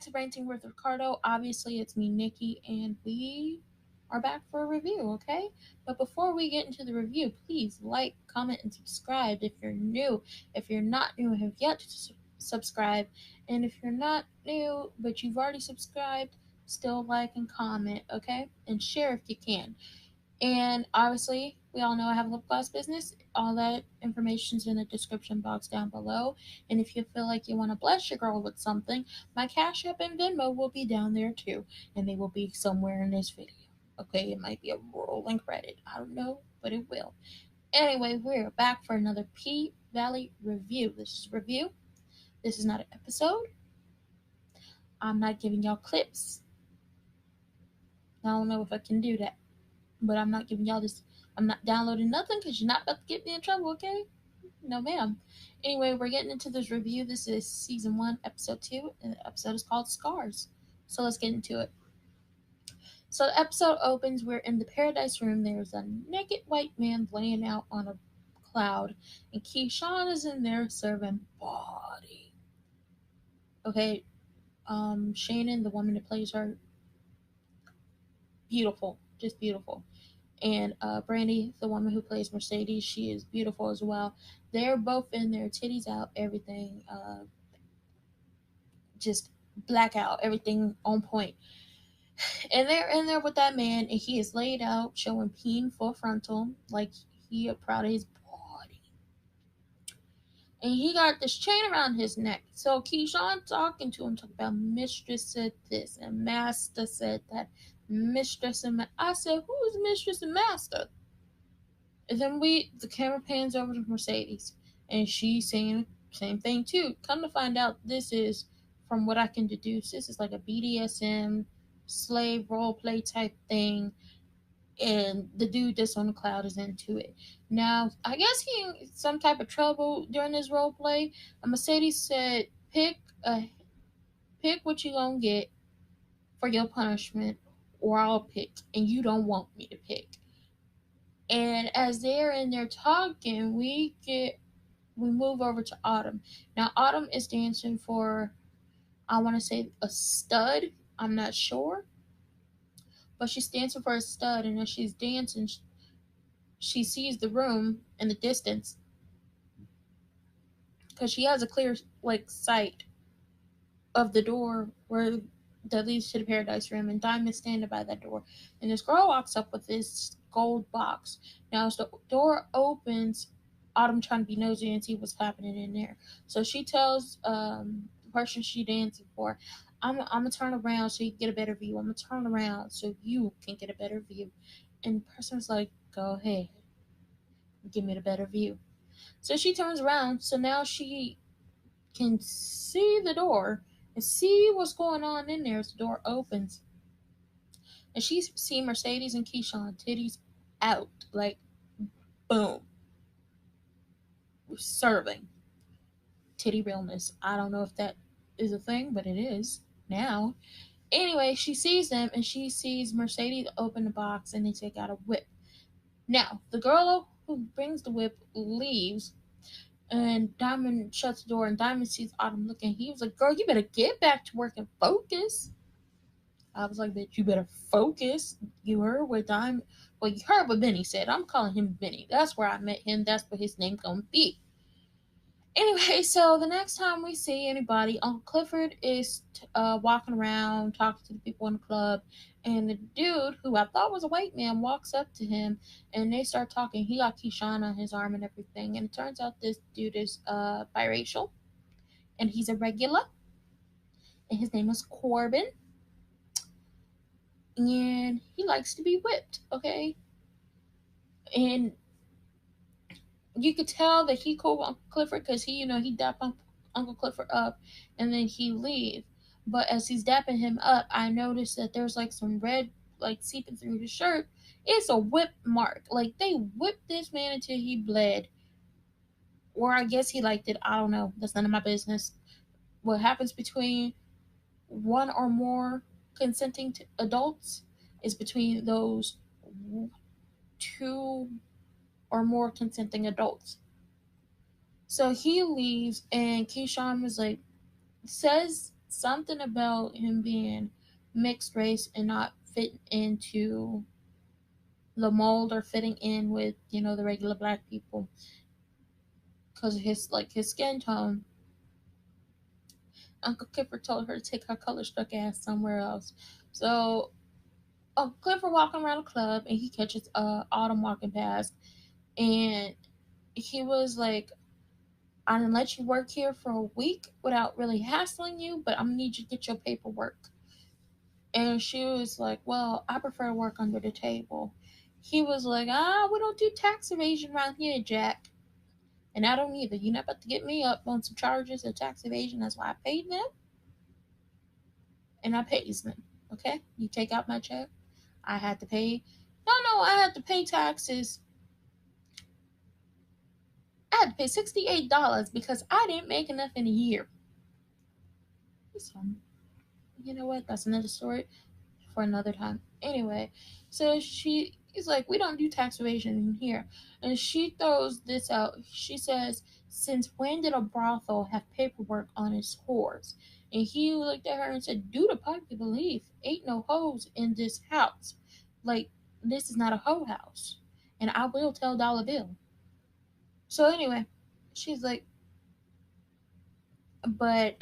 to Ranting with Ricardo. Obviously, it's me, Nikki, and we are back for a review, okay? But before we get into the review, please like, comment, and subscribe if you're new. If you're not new and have yet to subscribe, and if you're not new but you've already subscribed, still like and comment, okay? And share if you can. And obviously, we all know I have a lip gloss business. All that information's in the description box down below. And if you feel like you want to bless your girl with something, my Cash App and Venmo will be down there too. And they will be somewhere in this video. Okay, it might be a rolling credit. I don't know, but it will. Anyway, we're back for another P Valley review. This is a review. This is not an episode. I'm not giving y'all clips. I don't know if I can do that. But I'm not giving y'all this. I'm not downloading nothing because you're not about to get me in trouble, okay? No, ma'am. Anyway, we're getting into this review. This is season 1, episode 2, and the episode is called Scars. So let's get into it. So the episode opens. We're in the paradise room. There's a naked white man laying out on a cloud, and Keyshawn is in there serving body. Okay, Shannon, the woman that plays her, beautiful, just beautiful. And Brandy, the woman who plays Mercedes, she is beautiful as well. They're both in there, titties out, everything, just blackout, everything on point. And they're in there with that man, and he is laid out, showing peen full frontal, like he is proud of his body. And he got this chain around his neck. So Keyshawn talking to him, talking about mistress said this, and master said that. Mistress and I said, who is mistress and master? And then the camera pans over to Mercedes, and she's saying same thing too. Come to find out, this is, from what I can deduce, this is like a BDSM slave role play type thing, and the dude that's on the cloud is into it. Now, I guess he in some type of trouble during this role play. And Mercedes said, pick what you gonna get for your punishment, or I'll pick, and you don't want me to pick. And as they're in there talking, we move over to Autumn. Now Autumn is dancing for, I want to say, a stud. I'm not sure, but she's dancing for a stud, and as she's dancing, she sees the room in the distance because she has a clear sight of the door where that leads to the paradise room, and Diamond's standing by that door. And this girl walks up with this gold box. Now as the door opens, Autumn trying to be nosy and see what's happening in there. So she tells the person she dancing for, I'm gonna turn around so you can get a better view. I'm gonna turn around so you can get a better view. And the person's like, go ahead, give me the better view. So she turns around, so now she can see the door and see what's going on in there as the door opens. And she see Mercedes and Keyshawn titties out, like, boom, serving titty realness. I don't know if that is a thing, but it is now. Anyway, she sees them, and she sees Mercedes open the box, and they take out a whip. Now, the girl who brings the whip leaves, and Diamond shuts the door, and Diamond sees Autumn looking. He was like, girl, you better get back to work and focus. I was like, bitch, you better focus. You heard what Diamond, well, you heard what Benny said. I'm calling him Benny. That's where I met him. That's what his name's gonna be. Anyway, so the next time we see anybody, Uncle Clifford is walking around, talking to the people in the club, and the dude, who I thought was a white man, walks up to him, and they start talking. He got Keyshawn on his arm and everything, and it turns out this dude is biracial, and he's a regular, and his name is Corbin, and he likes to be whipped, okay? And you could tell that he called Uncle Clifford because he dapped Uncle Clifford up, and then he leave. But as he's dapping him up, I noticed that there's some red seeping through his shirt. It's a whip mark. They whipped this man until he bled, or I guess he liked it. I don't know. That's none of my business. What happens between one or more consenting adults is between those two or more consenting adults. So he leaves, and Keyshawn was says something about him being mixed race and not fitting into the mold or fitting in with, the regular black people because of his skin tone. Uncle Clifford told her to take her color struck ass somewhere else. So Uncle Clifford walking around the club and he catches Autumn walking past, and he was like, "I didn't let you work here for a week without really hassling you, but I'm gonna need you to get your paperwork." And she was like, "Well, I prefer to work under the table." He was like, "We don't do tax evasion around here, Jack." And I don't either. You're not about to get me up on some charges of tax evasion. That's why I paid them, and I pays them. Okay? You take out my check. I had to pay. No, I had to pay taxes. I had to pay $68 because I didn't make enough in a year. So, you know what? That's another story for another time. Anyway, so he's like, "We don't do tax evasion in here." And she throws this out. She says, "Since when did a brothel have paperwork on its whores?" And he looked at her and said, "Due to popular belief, ain't no hoes in this house. Like, this is not a hoe house. And I will tell Dollar Bill." So anyway, she's like, but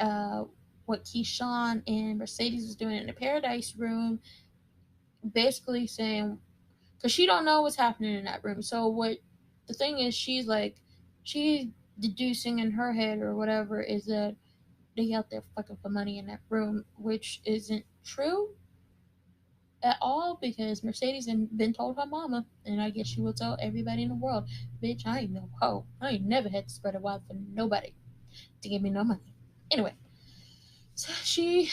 what Keyshawn and Mercedes was doing in the Paradise Room, basically saying, because she don't know what's happening in that room. So what the thing is, she's deducing in her head or whatever is that they out there fucking for money in that room, which isn't true at all because Mercedes had been told her mama, and I guess she will tell everybody in the world, "Bitch, I ain't no hoe. I ain't never had to spread a wire for nobody to give me no money." Anyway, so she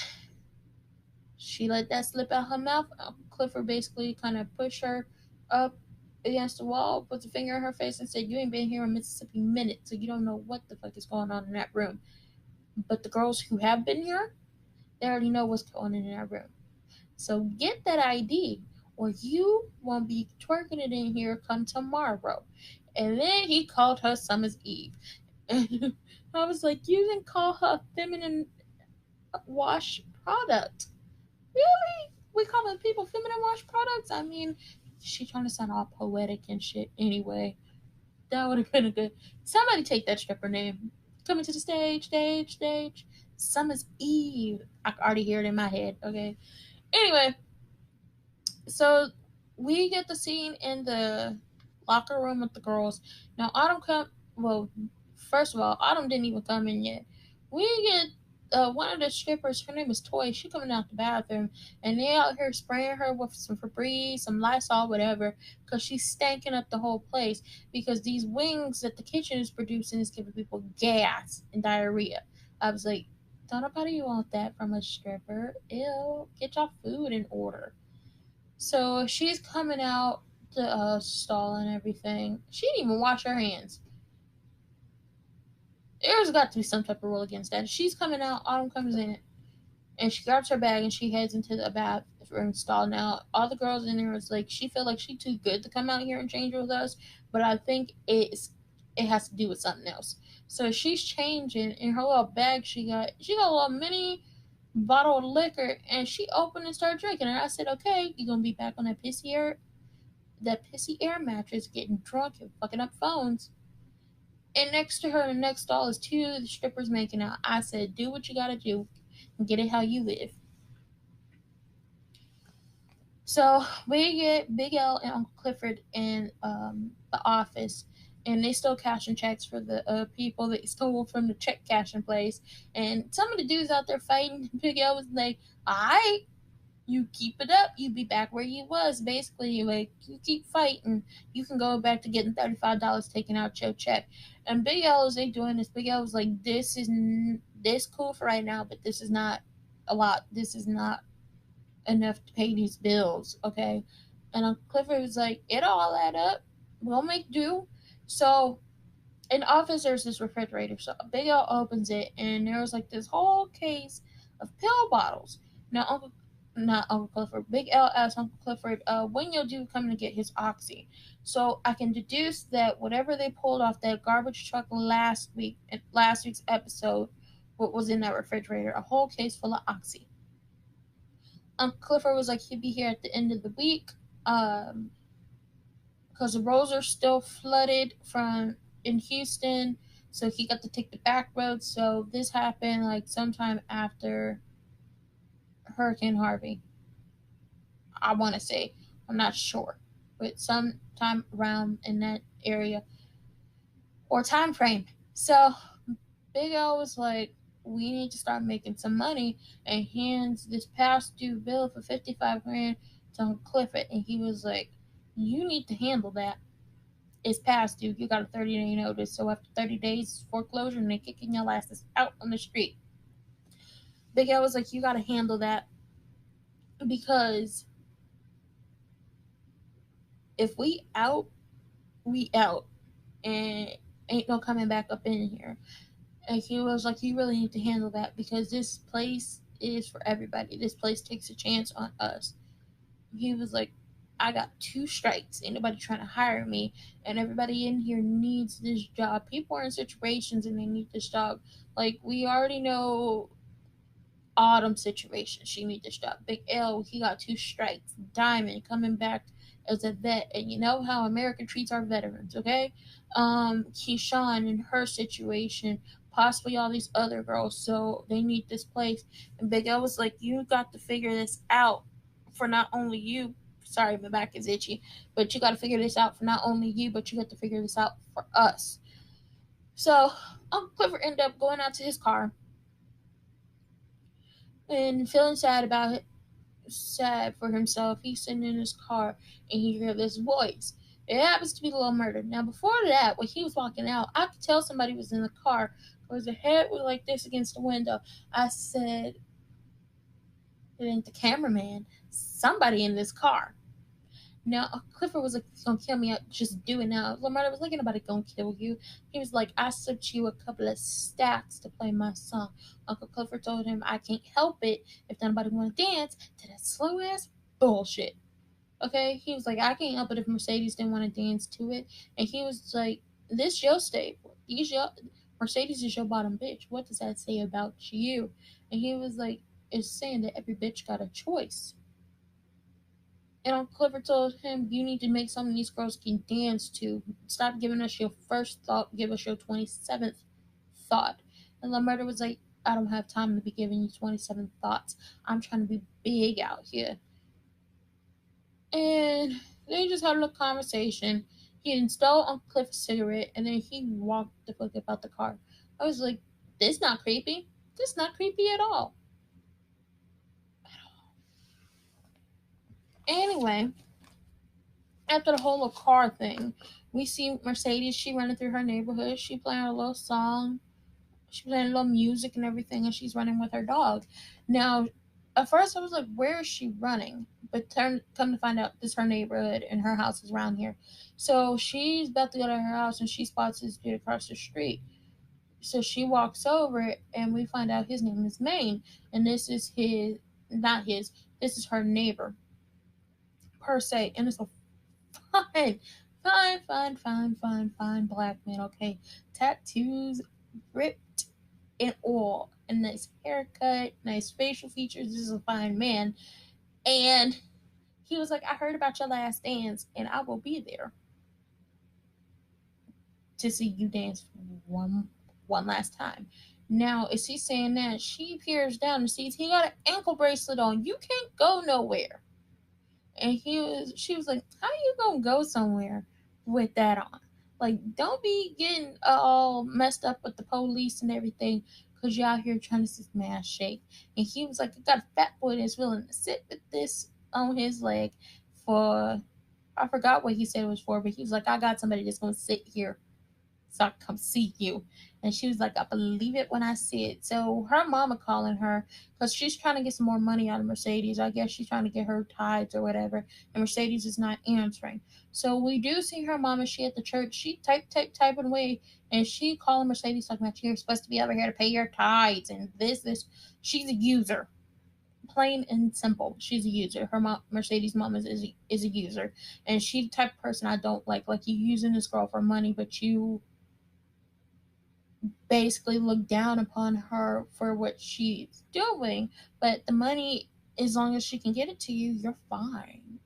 let that slip out her mouth. Clifford basically kind of pushed her up against the wall, put a finger in her face, and said, "You ain't been here in Mississippi a minute, so you don't know what the fuck is going on in that room. But the girls who have been here, they already know what's going on in that room. So get that ID, or you won't be twerking it in here come tomorrow." And then he called her Summer's Eve. And I was like, "You didn't call her feminine wash product. Really? We calling people feminine wash products?" I mean, she trying to sound all poetic and shit. Anyway, that would have been a good. Somebody take that stripper name. Coming to the stage, stage, stage. Summer's Eve. I can already hear it in my head. Okay. Anyway, so we get the scene in the locker room with the girls. Now Autumn come. Well, first of all, Autumn didn't even come in yet. We get one of the strippers. Her name is Toy. She coming out the bathroom, and they out here spraying her with some Febreze, some Lysol, whatever, because she's stanking up the whole place. Because these wings that the kitchen is producing is giving people gas and diarrhea. I was like, don't nobody want that from a stripper. Ew, get your food in order. So she's coming out the stall and everything. She didn't even wash her hands. There's got to be some type of rule against that. She's coming out, Autumn comes in, and she grabs her bag and she heads into the bathroom stall. Now, all the girls in there is like, she feel like she too good to come out here and change with us, but I think it has to do with something else. So she's changing in her little bag. She got a little mini bottle of liquor, and she opened and started drinking. And I said, "Okay, you gonna be back on that pissy air mattress, getting drunk and fucking up phones." And next to her, in the next stall, is two of the strippers making out. I said, "Do what you gotta do and get it how you live." So we get Big L and Uncle Clifford in the office, and they still cashing checks for the people that stole from the check cashing place. And some of the dudes out there fighting. Big L was like, "All right, you keep it up, you be back where you was." Basically, like, you keep fighting, you can go back to getting $35 taken out your check. And Big L, as they doing this, Big L was like, this cool for right now, but this is not a lot. This is not enough to pay these bills, okay? And Uncle Clifford was like, "It'll all add up. We'll make do." So in the office, there's this refrigerator. So Big L opens it, and there was like this whole case of pill bottles. Now, not Uncle Clifford, Big L asked Uncle Clifford, when you'll do coming to get his oxy. So I can deduce that whatever they pulled off that garbage truck last week's episode what was in that refrigerator, a whole case full of Oxy. Uncle Clifford was like, he'd be here at the end of the week, because the roads are still flooded from in Houston, so he got to take the back roads. So this happened like sometime after Hurricane Harvey. I want to say, I'm not sure, but sometime around in that area or time frame. So Big L was like, we need to start making some money, and hands this past due bill for 55 grand to Uncle Clifford, and he was like, you need to handle that. It's past due. You got a 30-day notice. So after 30 days foreclosure, and they're kicking your asses out on the street. Big L was like, you got to handle that, because if we out, we out, and ain't no coming back up in here. And he was like, you really need to handle that, because this place is for everybody. This place takes a chance on us. He was like, I got 2 strikes. Ain't nobody trying to hire me. And everybody in here needs this job. People are in situations and they need this job. Like, we already know Autumn situation. She need this job. Big L, he got 2 strikes. Diamond coming back as a vet. And you know how America treats our veterans, okay? Keyshawn in her situation. Possibly all these other girls. So they need this place. And Big L was like, you got to figure this out for not only you. Sorry, my back is itchy. But you got to figure this out for not only you, but you got to figure this out for us. So Uncle Clifford ended up going out to his car and feeling sad about it, sad for himself. He's sitting in his car and he heard this voice. It happens to be the little murder. Now, before that, when he was walking out, I could tell somebody was in the car because the head was like this against the window. I said, it ain't the cameraman. Somebody in this car. Now, Clifford was like, he's gonna kill me. Just do it now. Lamar was like, ain't nobody gonna kill you. He was like, I sent you a couple of stacks to play my song. Uncle Clifford told him, I can't help it if nobody wanna dance to that slow ass bullshit. Okay? He was like, I can't help it if Mercedes didn't want to dance to it. And he was like, this your staple. Mercedes is your bottom bitch. What does that say about you? And he was like, it's saying that every bitch got a choice. And Uncle Clifford told him, you need to make something these girls can dance to. Stop giving us your first thought, give us your 27th thought. And LaMurda was like, I don't have time to be giving you 27 thoughts. I'm trying to be big out here. And they just had a little conversation. He installed Uncle Clifford's cigarette, and then he walked the fuck about the car. I was like, this not creepy. This not creepy at all. Anyway, after the whole car thing, we see Mercedes. She running through her neighborhood. She playing a little song. She playing a little music and everything, and she's running with her dog. Now, at first I was like, where is she running? But come to find out, this is her neighborhood, and her house is around here. So she's about to go to her house, and she spots this dude across the street. So she walks over, and we find out his name is Maine, and this is not his. This is her neighbor, per se, and it's a fine black man, okay? Tattoos, ripped and all. A nice haircut, nice facial features. This is a fine man. And he was like, I heard about your last dance, and I will be there to see you dance one last time. Now, as he's saying that, she peers down and sees he got an ankle bracelet on. You can't go nowhere. And she was like, how you gonna go somewhere with that on? Like, don't be getting all messed up with the police and everything because you're out here trying to see some ass shake. And he was like, I got a fat boy that's willing to sit with this on his leg for, I forgot what he said it was for, but he was like, I got somebody that's gonna sit here so I can come see you. And she was like, I believe it when I see it. So her mama calling her because she's trying to get some more money out of Mercedes. I guess she's trying to get her tithes or whatever. And Mercedes is not answering. So we do see her mama. She at the church. She typing away. And she calling Mercedes talking about, you're supposed to be over here to pay your tithes and this. She's a user. Plain and simple. She's a user. Her mom, Mercedes' mom is a user. And she's the type of person I don't like. Like, you using this girl for money, but you basically look down upon her for what she's doing. But the money, as long as she can get it to you, you're fine.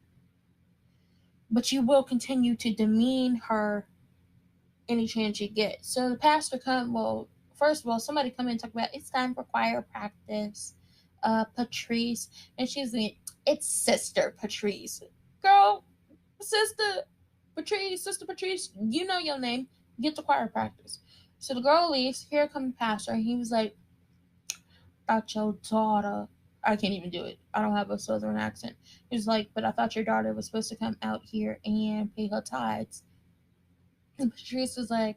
But you will continue to demean her any chance you get. So the pastor first of all, somebody come in and talk about it's time for choir practice. Patrice, and she's like, it's Sister Patrice. Girl, Sister Patrice, you know your name. Get to choir practice. So the girl leaves. Here comes the pastor. And he was like, thought your daughter, I can't even do it. I don't have a southern accent. He was like, but I thought your daughter was supposed to come out here and pay her tithes. And Patrice was like,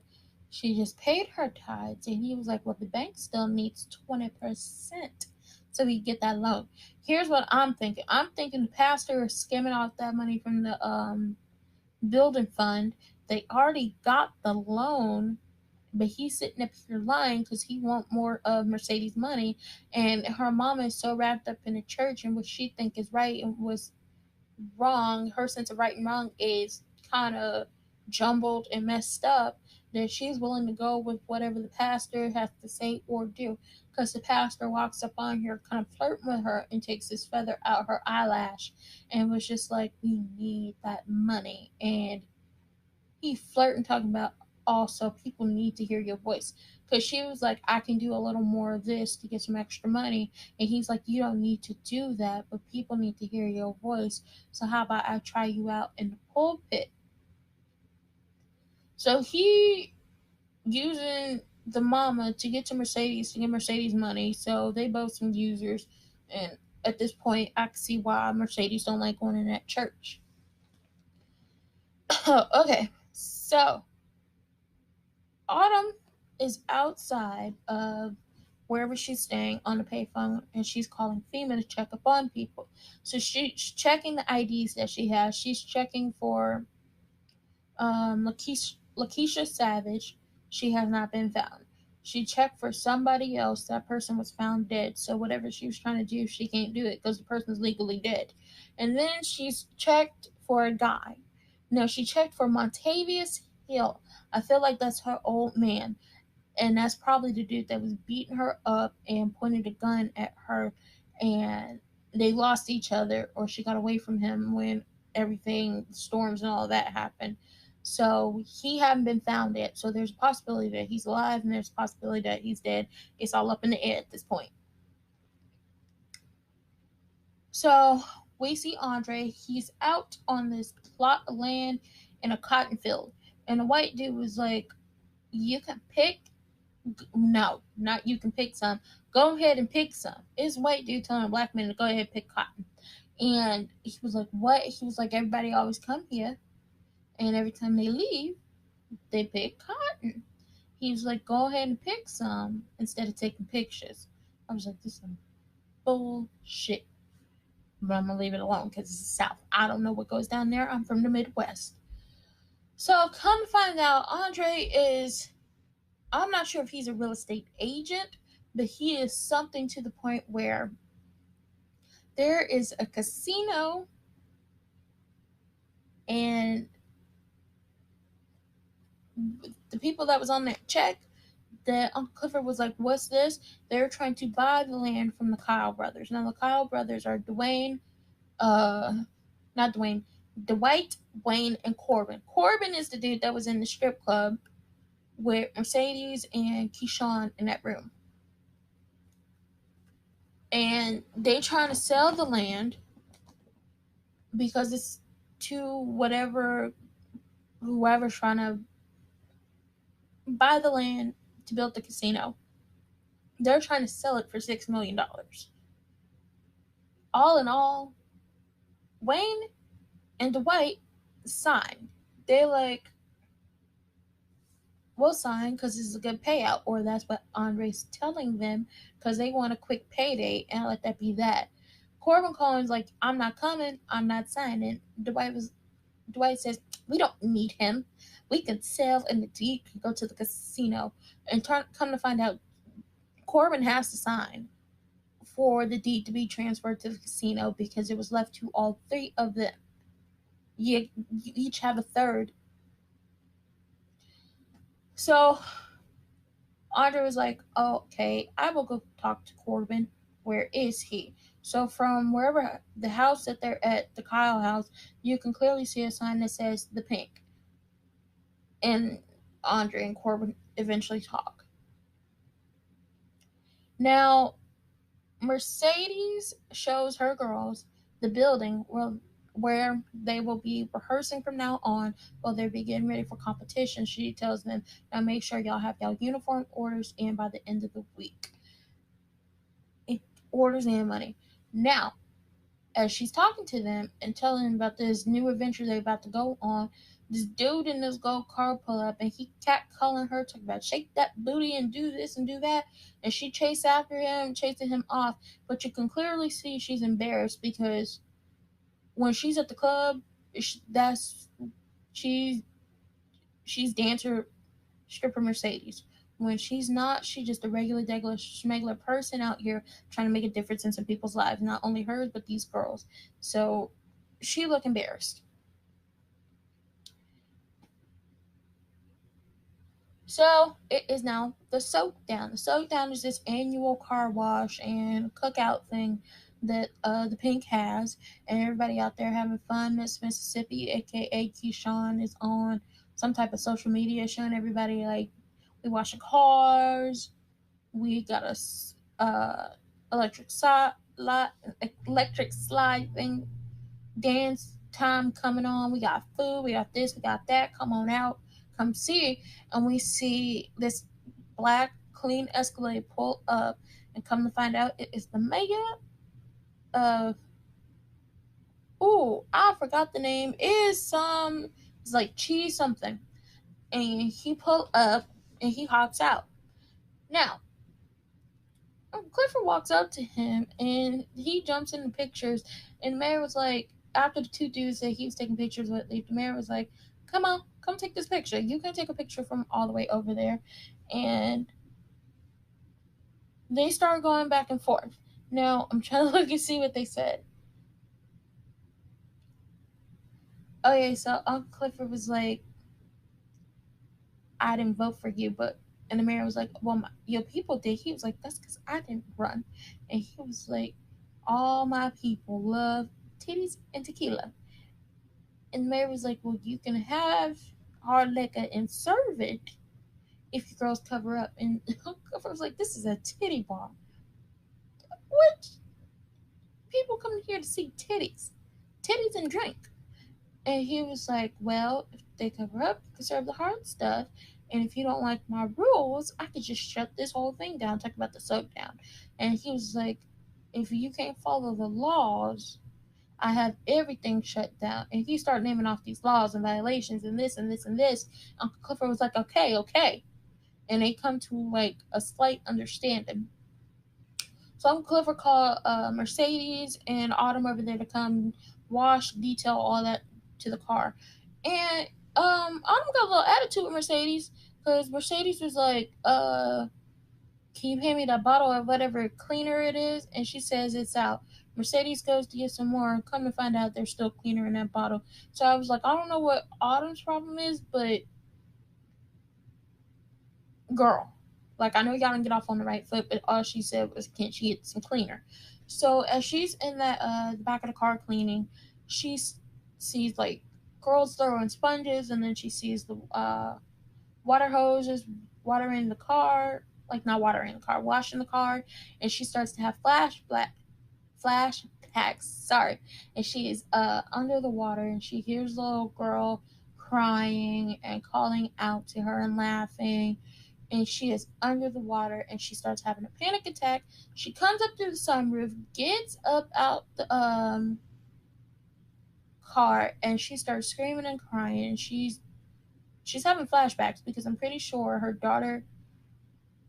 she just paid her tithes. And he was like, well, the bank still needs 20% so we get that loan. Here's what I'm thinking. I'm thinking the pastor is skimming off that money from the building fund. They already got the loan, but he's sitting up here lying because he want more of Mercedes' money. And her mama is so wrapped up in the church and what she think is right and was wrong. Her sense of right and wrong is kind of jumbled and messed up, that she's willing to go with whatever the pastor has to say or do. Because the pastor walks up on her, kind of flirting with her, and takes his feather out her eyelash and was just like, we need that money. And he flirting, talking about also people need to hear your voice. Because she was like, I can do a little more of this to get some extra money. And he's like, you don't need to do that, but people need to hear your voice. So how about I try you out in the pulpit? So he using the mama to get to Mercedes, to get Mercedes money. So they both some users. And at this point, I can see why Mercedes don't like going in that church. Okay, so Autumn is outside of wherever she's staying on the payphone, and she's calling FEMA to check up on people. So she's checking the IDs that she has. She's checking for Lakeisha Savage. She has not been found. She checked for somebody else. That person was found dead. So whatever she was trying to do, she can't do it because the person's legally dead. And then she's checked for a guy. No, she checked for Montavious Hill. I feel like that's her old man. And that's probably the dude that was beating her up and pointed a gun at her. And they lost each other, or she got away from him when everything, storms and all that happened. So he hadn't been found yet. So there's a possibility that he's alive, and there's a possibility that he's dead. It's all up in the air at this point. So we see Andre. He's out on this plot of land in a cotton field. And the white dude was like, you can pick. No, not you can pick some. Go ahead and pick some. It's a white dude telling a black man to go ahead and pick cotton. And he was like, what? He was like, everybody always come here, and every time they leave, they pick cotton. He was like, go ahead and pick some instead of taking pictures. I was like, this is some bullshit. But I'm going to leave it alone because it's the South. I don't know what goes down there. I'm from the Midwest. So come to find out, Andre is, I'm not sure if he's a real estate agent, but he is something to the point where there is a casino, and the people that was on that check, that Uncle Clifford was like, what's this? They're trying to buy the land from the Kyle brothers. Now, the Kyle brothers are Dwight, Wayne, and Corbin. Corbin is the dude that was in the strip club with Mercedes and Keyshawn in that room. And they trying to sell the land because it's to whoever's trying to buy the land to build the casino. They're trying to sell it for $6 million. All in all, Wayne and Dwight signed. They're like, we'll sign because this is a good payout, or that's what Andre's telling them because they want a quick payday, and I'll let that be that. Corbin Collins like, I'm not coming, I'm not signing. Dwight says, we don't need him. We can sell and the deed can go to the casino. And come to find out, Corbin has to sign for the deed to be transferred to the casino because it was left to all three of them. You each have a third. So Andre was like, oh, okay, I will go talk to Corbin. Where is he? So from wherever the house that they're at, the Kyle house, you can clearly see a sign that says the Pink. And Andre and Corbin eventually talk. Now, Mercedes shows her girls the building where they will be rehearsing from now on while they're getting ready for competition. She tells them, now make sure y'all have y'all uniform orders in by the end of the week. Orders and money. Now, as she's talking to them and telling them about this new adventure they're about to go on, this dude in this gold car pull up and he kept calling her, talking about shake that booty and do this and do that. And she chased after him, chasing him off. But you can clearly see she's embarrassed because when she's at the club, she's dancer stripper Mercedes. When she's not, she's just a regular, schmegular person out here trying to make a difference in some people's lives, not only hers but these girls. So she looked embarrassed. So it is now the soak down. The soak down is this annual car wash and cookout thing that the Pink has, and everybody out there having fun. Miss Mississippi, aka Keyshawn, is on some type of social media showing everybody like we washing cars. We got a electric slide thing, dance time coming on. We got food. We got this. We got that. Come on out. Come see. And we see this black clean Escalade pull up, and come to find out it is the mayor of. Ooh, I forgot the name. It's like cheese something, and he pull up and he hops out. Now, Clifford walks up to him and he jumps in the pictures. And the mayor was like, after the two dudes that he was taking pictures with, the mayor was like, come on, come take this picture. You can take a picture from all the way over there. And they start going back and forth. Now, I'm trying to look and see what they said. Okay, so Uncle Clifford was like, I didn't vote for you, but. And the mayor was like, well, your people did. He was like, that's because I didn't run. And he was like, all my people love titties and tequila. And the mayor was like, well, you can have hard liquor and serve it if you girls cover up. And Clifford was like, this is a titty bar. What? People come here to see titties. Titties and drink. And he was like, well, if they cover up, you can serve the hard stuff. And if you don't like my rules, I could just shut this whole thing down, talk about the soak down. And he was like, if you can't follow the laws, I have everything shut down. And he started naming off these laws and violations and this and this and this. Uncle Clifford was like, okay. And they come to like a slight understanding. So Uncle Clifford called Mercedes and Autumn over there to come wash, detail all that to the car. And Autumn got a little attitude with Mercedes because Mercedes was like, can you hand me that bottle of whatever cleaner it is? And she says it's out. Mercedes goes to get some more and come to find out there's still cleaner in that bottle. So I was like, I don't know what Autumn's problem is, but girl, like I know y'all didn't get off on the right foot, but all she said was, can't she get some cleaner? So as she's in that the back of the car cleaning, she sees like girls throwing sponges, and then she sees the water hoses watering the car, like not watering the car, washing the car, and she starts to have flashbacks. Sorry, and she is under the water, and she hears the little girl crying and calling out to her and laughing. And she is under the water, and she starts having a panic attack. She comes up through the sunroof, gets up out the car, and she starts screaming and crying. And she's having flashbacks because I'm pretty sure her daughter,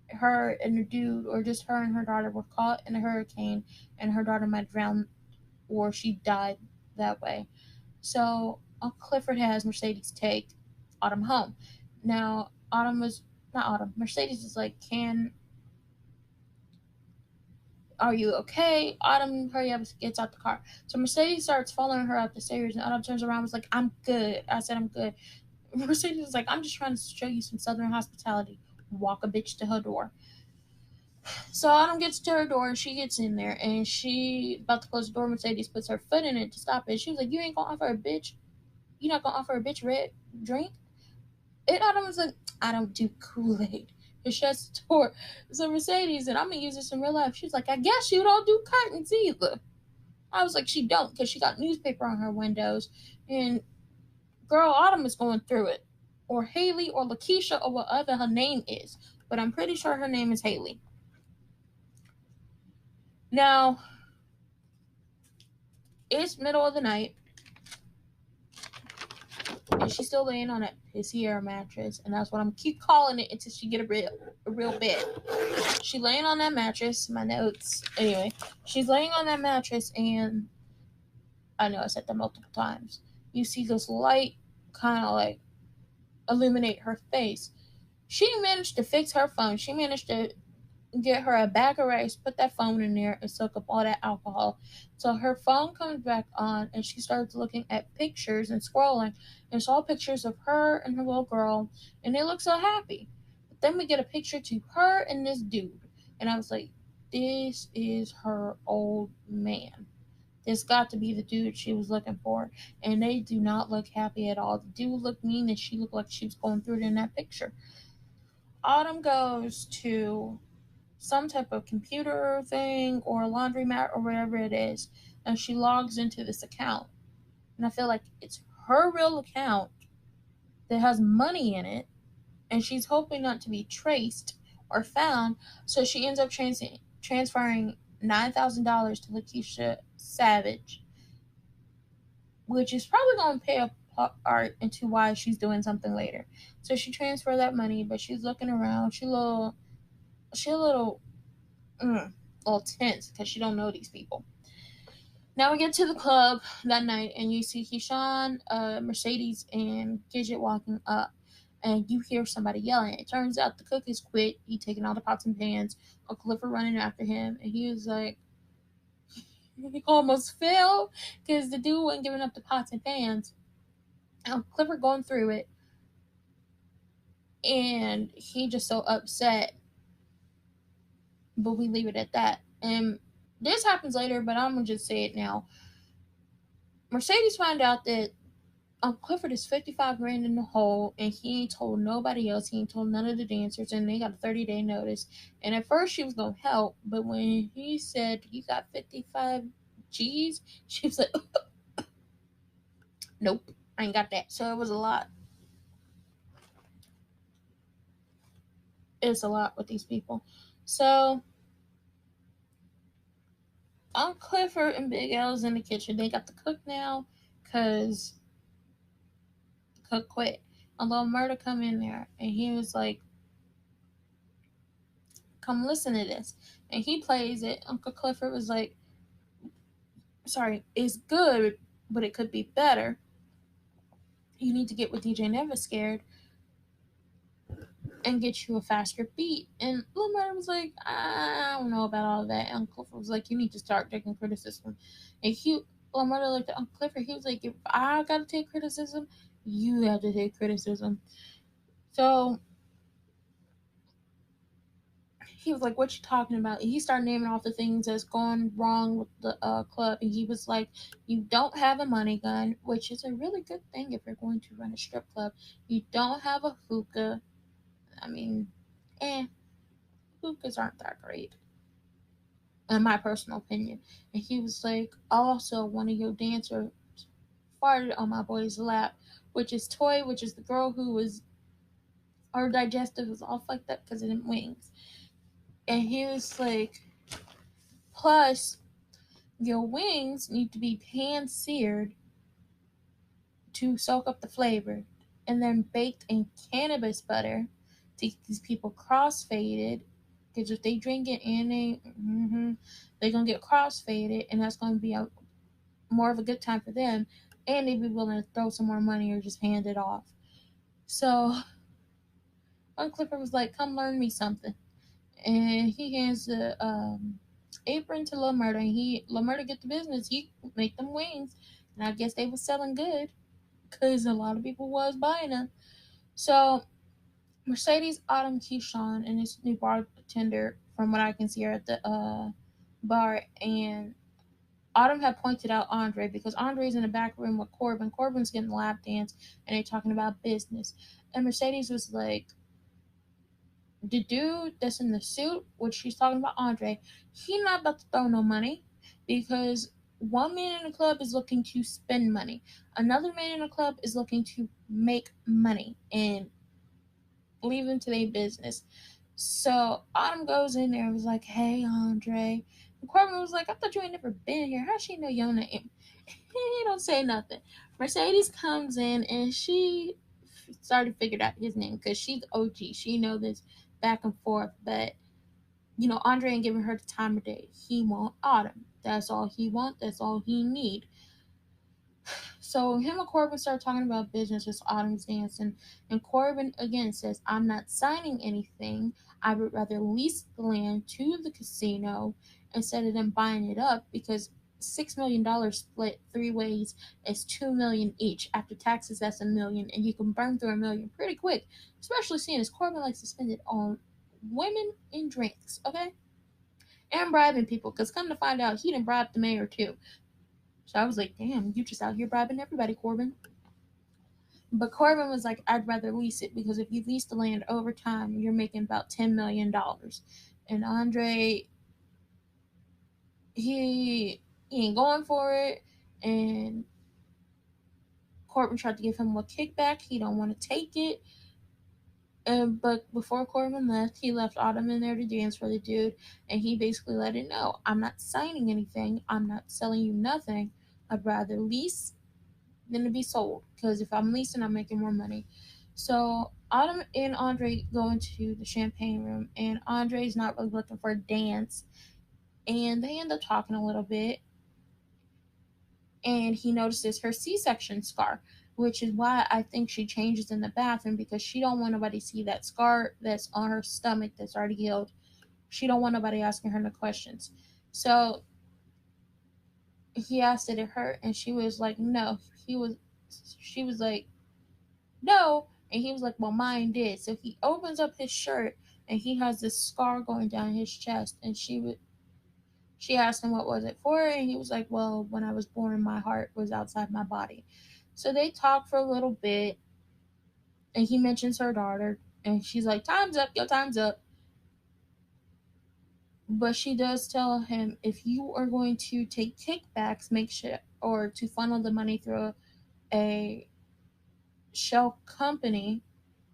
her and the dude, or just her and her daughter, were caught in a hurricane, and her daughter might drown or she died that way. So Uncle Clifford has Mercedes take Autumn home. Now Mercedes is like, are you okay? Autumn, hurry up, gets out the car. So Mercedes starts following her up the stairs, and Autumn turns around and was like, I'm good. I said, I'm good. Mercedes was like, I'm just trying to show you some Southern hospitality. walk a bitch to her door. So Autumn gets to her door and she gets in there and she about to close the door. Mercedes puts her foot in it to stop it. She was like, "You ain't gonna offer a bitch. You not gonna offer a bitch red drink?" And Autumn was like, "I don't do Kool-Aid." And shuts the door. So Mercedes, and I'm gonna use this in real life. She's like, "I guess you don't do curtains either." I was like, "She don't, because she got newspaper on her windows." And girl, Autumn is going through it. Or Haley or Lakeisha or whatever her name is. But I'm pretty sure her name is Haley. Now, it's middle of the night. And she's still laying on that pissy air mattress. And that's what I'm keep calling it until she get a real bed. She's laying on that mattress. My notes. Anyway, she's laying on that mattress and I know I said that multiple times. You see this light kind of like illuminate her face. She managed to fix her phone. She managed to get her a bag of rice, put that phone in there, and soak up all that alcohol. So her phone comes back on, and she starts looking at pictures and scrolling, and saw pictures of her and her little girl, and they look so happy. But then we get a picture to her and this dude, and I was like, this is her old man. This got to be the dude she was looking for, and they do not look happy at all. The dude looked mean, and she looked like she was going through it in that picture. Autumn goes to some type of computer thing or a laundromat or whatever it is, and she logs into this account. And I feel like it's her real account that has money in it, and she's hoping not to be traced or found, so she ends up transferring $9,000 to Lakeisha Savage, which is probably going to pay a part into why she's doing something later. So she transferred that money, but she's looking around. She a little tense because she don't know these people. Now we get to the club that night, and you see Keyshawn, Mercedes, and Gidget walking up, and you hear somebody yelling. It turns out the cook is quit. He taking all the pots and pans. Uncle Clifford running after him, and he was like, he almost fell because the dude wasn't giving up the pots and pans. Uncle Clifford going through it, and he just so upset. But we leave it at that. And this happens later, but I'm gonna just say it now. Mercedes found out that Clifford is 55 grand in the hole, and he ain't told nobody else. He ain't told none of the dancers, and they got a 30-day notice. And at first she was gonna help, but when he said you got 55 G's, she was like, nope, I ain't got that. So it was a lot. It's a lot with these people. So Uncle Clifford and Big L's in the kitchen. They got the cook now, cause the cook quit. A little murder come in there, and he was like, come listen to this. And he plays it. Uncle Clifford was like, sorry, it's good, but it could be better. You need to get with DJ Never Scared and get you a faster beat. And Lil Murder was like, I don't know about all that. Uncle Clifford was like, you need to start taking criticism. And Lil Murder looked at Uncle Clifford. He was like, if I got to take criticism, you have to take criticism. So he was like, what you talking about? And he started naming off the things that's gone wrong with the club. And he was like, you don't have a money gun, which is a really good thing if you're going to run a strip club. You don't have a hookah. I mean, hookahs aren't that great, in my personal opinion. And he was like, also, one of your dancers farted on my boy's lap, which is Toy, which is the girl who was, her digestive was all fucked up because of them wings. And he was like, plus, your wings need to be pan-seared to soak up the flavor, and then baked in cannabis butter to get these people cross-faded. Because if they drink it and they're going to get cross-faded, and that's going to be more of a good time for them, and they'd be willing to throw some more money or just hand it off. So, one Clifford was like, come learn me something. And he hands the apron to Lil Murder, and Lil Murder get the business. He make them wings, and I guess they was selling good because a lot of people was buying them. So Mercedes, Autumn, Keyshawn, and this new bartender, from what I can see, are at the bar, and Autumn had pointed out Andre because Andre's in the back room with Corbin. Corbin's getting the lap dance, and they're talking about business. And Mercedes was like, the dude that's in the suit, which she's talking about Andre, he not about to throw no money because one man in the club is looking to spend money. Another man in the club is looking to make money and leave them to their business. So Autumn goes in there and was like, hey, Andre. And Corbin was like, I thought you ain't never been here. How she know your name? He don't say nothing. Mercedes comes in and she started to figure out his name because she's OG. She know this back and forth. But, Andre ain't giving her the time of day. He want Autumn. That's all he want. That's all he need. So him and Corbin start talking about business as Autumn's dancing, and Corbin again says, I'm not signing anything. I would rather lease the land to the casino instead of them buying it up because $6 million split 3 ways is $2 million each. After taxes, that's $1 million, and you can burn through $1 million pretty quick, especially seeing as Corbin likes to spend it on women and drinks, okay? And bribing people, because come to find out, he done bribed the mayor too. So I was like, damn, you just out here bribing everybody, Corbin. But Corbin was like, I'd rather lease it because if you lease the land over time, you're making about $10 million. And Andre, he ain't going for it. And Corbin tried to give him a kickback. He don't want to take it. But before Corbin left, he left Autumn in there to dance for the dude. And he basically let it know, I'm not signing anything. I'm not selling you nothing. I'd rather lease than to be sold because if I'm leasing, I'm making more money. So Autumn and Andre go into the champagne room, and Andre's not really looking for a dance, and they end up talking a little bit, and he notices her C-section scar, which is why I think she changes in the bathroom because she don't want nobody to see that scar that's on her stomach that's already healed. She don't want nobody asking her no questions. So he asked did it hurt, and she was like no. She was like no. And he was like, well, mine did. So he opens up his shirt and he has this scar going down his chest. And she asked him what was it for, and he was like, well, when I was born, my heart was outside my body. So they talk for a little bit, and he mentions her daughter, and she's like, time's up, your time's up. But she does tell him, if you are going to take kickbacks, make sure, or to funnel the money through a shell company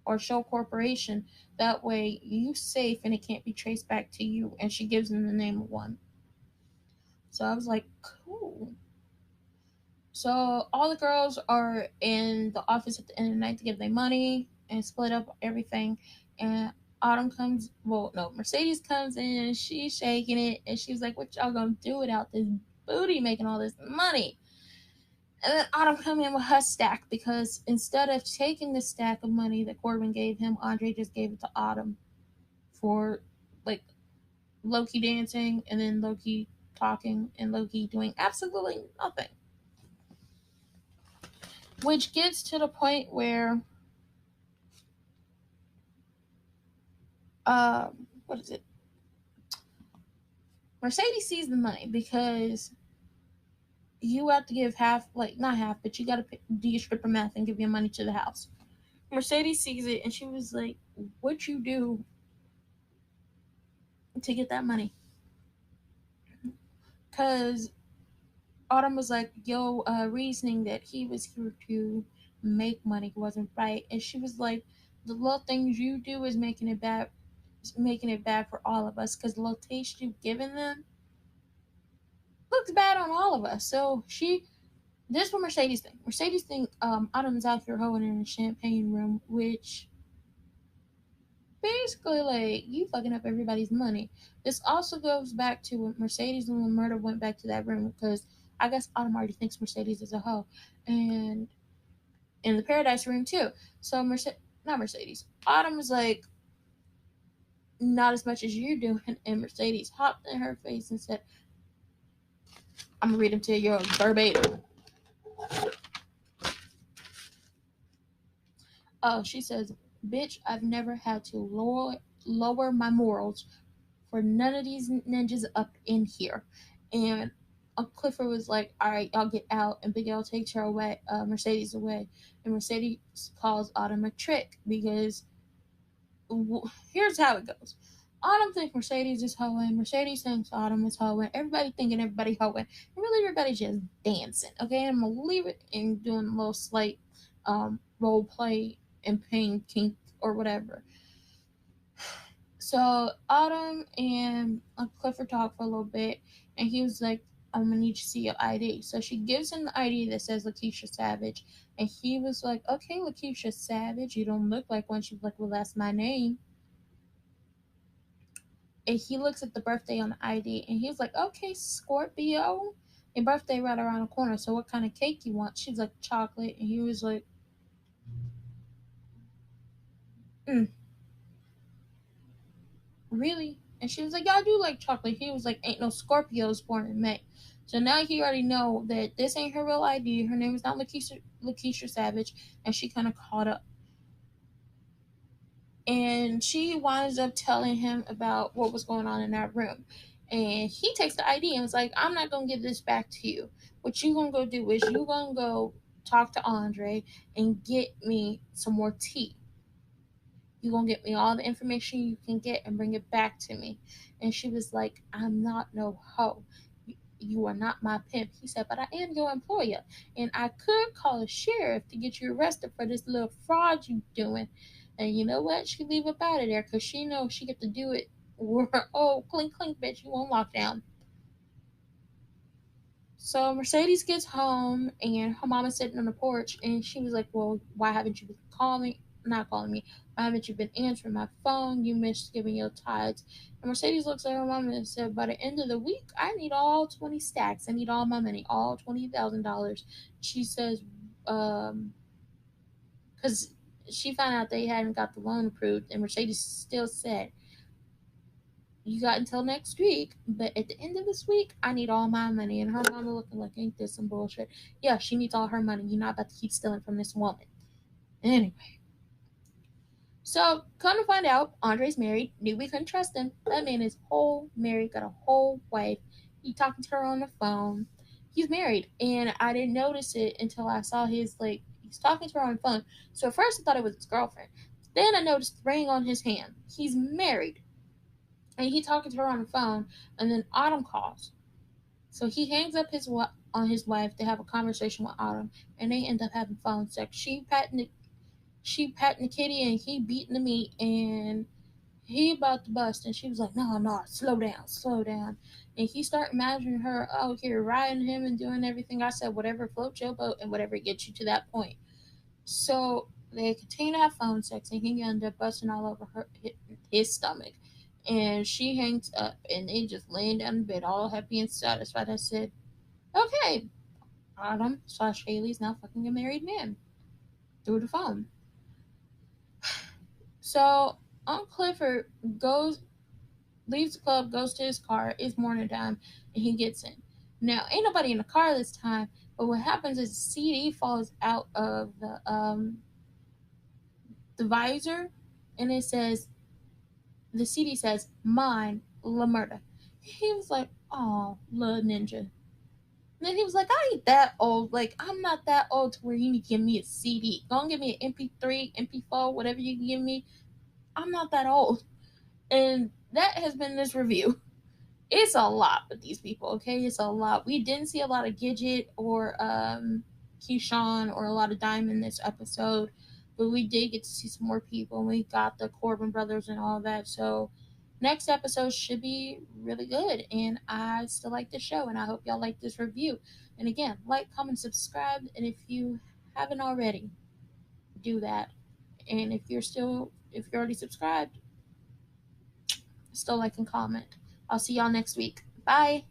or shell corporation, that way you safe and it can't be traced back to you. And she gives him the name of one. So I was like, cool. So all the girls are in the office at the end of the night to give their money and split up everything. And Mercedes comes in and she's shaking it and she's like, what y'all gonna do without this booty making all this money? And then Autumn come in with her stack because instead of taking the stack of money that Corbin gave him, Andre just gave it to Autumn for like Loki dancing and then Loki talking and Loki doing absolutely nothing. Which gets to the point where what is it? Mercedes sees the money because you have to give half, like not half, but you gotta do your stripper math and give your money to the house. Mercedes sees it and she was like, what you do to get that money? Because Autumn was like, yo, reasoning that he was here to make money wasn't right. And she was like, the little things you do is making it bad for all of us because the little taste you've given them looks bad on all of us. So this is what Mercedes think. Mercedes think Autumn's out here hoeing in the champagne room, which basically like you fucking up everybody's money. This also goes back to when Mercedes and Murder went back to that room because I guess Autumn already thinks Mercedes is a hoe, and in the Paradise room too. So not Mercedes. Autumn was like, not as much as you do, and Mercedes hopped in her face and said, I'm gonna read them to you verbatim. Oh, she says, Bitch, I've never had to lower my morals for none of these ninjas up in here. And Clifford was like, all right, y'all get out. And Big L takes her away, Mercedes away. And Mercedes calls Autumn a trick because here's how it goes. Autumn thinks Mercedes is hoeing. Mercedes thinks Autumn is hoeing. Everybody thinking everybody hoeing. And really everybody's just dancing. Okay, I'm going to leave it and doing a little slight role play and playing kink or whatever. So Autumn and Clifford talk for a little bit, and he was like, I'm gonna need to see your ID. So she gives him the ID that says Lakeisha Savage, and he was like, okay, Lakeisha Savage, you don't look like one. She was like, well, that's my name. And he looks at the birthday on the ID, and he's like, okay, Scorpio, your birthday right around the corner. So what kind of cake you want? She's like, chocolate, and he was like, really? And she was like, yeah, I do like chocolate. He was like, ain't no Scorpios born in May. So now he already know that this ain't her real ID. Her name is not Lakeisha Savage, and she kind of caught up. And she winds up telling him about what was going on in that room. And he takes the ID and was like, I'm not going to give this back to you. What you going to go do is you going to go talk to Andre and get me some more tea. You gonna get me all the information you can get and bring it back to me. And she was like, I'm not no hoe. You are not my pimp. He said, but I am your employer. And I could call a sheriff to get you arrested for this little fraud you doing. And you know what? She leave up out of there because she knows she get to do it. Oh, clink, clink, bitch, you on lockdown. So Mercedes gets home and her mom is sitting on the porch and she was like, well, why haven't you been not calling me? Why haven't you been answering my phone? You missed giving your tithes. And Mercedes looks at her mom and said, by the end of the week, I need all 20 stacks. I need all my money, all $20,000. She says, because she found out they hadn't got the loan approved and Mercedes still said, you got until next week, but at the end of this week, I need all my money. And her mama looking like, ain't this some bullshit? Yeah, she needs all her money. You're not about to keep stealing from this woman. Anyway. So, come to find out, Andre's married. Knew we couldn't trust him. That man is whole married, got a whole wife. He talking to her on the phone. He's married. And I didn't notice it until I saw he's talking to her on the phone. So at first I thought it was his girlfriend. Then I noticed the ring on his hand. He's married. And he talking to her on the phone, and then Autumn calls. So he hangs up on his wife to have a conversation with Autumn, and they end up having phone sex. She patting the kitty, and he beating the meat, and he about to bust, and she was like, no, slow down. And he started imagining her out here riding him and doing everything. I said, whatever floats your boat and whatever gets you to that point. So they continue to have phone sex, and he ended up busting all over his stomach. And she hangs up, and they just laying down in bed, all happy and satisfied. I said, okay, Autumn/Haley's now fucking a married man through the phone. So Uncle Clifford leaves the club, goes to his car. It's morning time, and he gets in. Now, ain't nobody in the car this time, but what happens is the CD falls out of the visor, and the CD says, mine, La Murda. He was like, oh, little ninja. And then he was like, I ain't that old. Like, I'm not that old to where you need to give me a CD. Go and give me an MP3, MP4, whatever you can give me. I'm not that old. And that has been this review. It's a lot with these people, okay? It's a lot. We didn't see a lot of Gidget or Keyshawn or a lot of Diamond this episode, but we did get to see some more people. We got the Corbin brothers and all that. So next episode should be really good, and I still like the show, and I hope y'all like this review. And again, like, comment, subscribe, and if you haven't already, do that. And if you're already subscribed, still like and comment. I'll see y'all next week. Bye.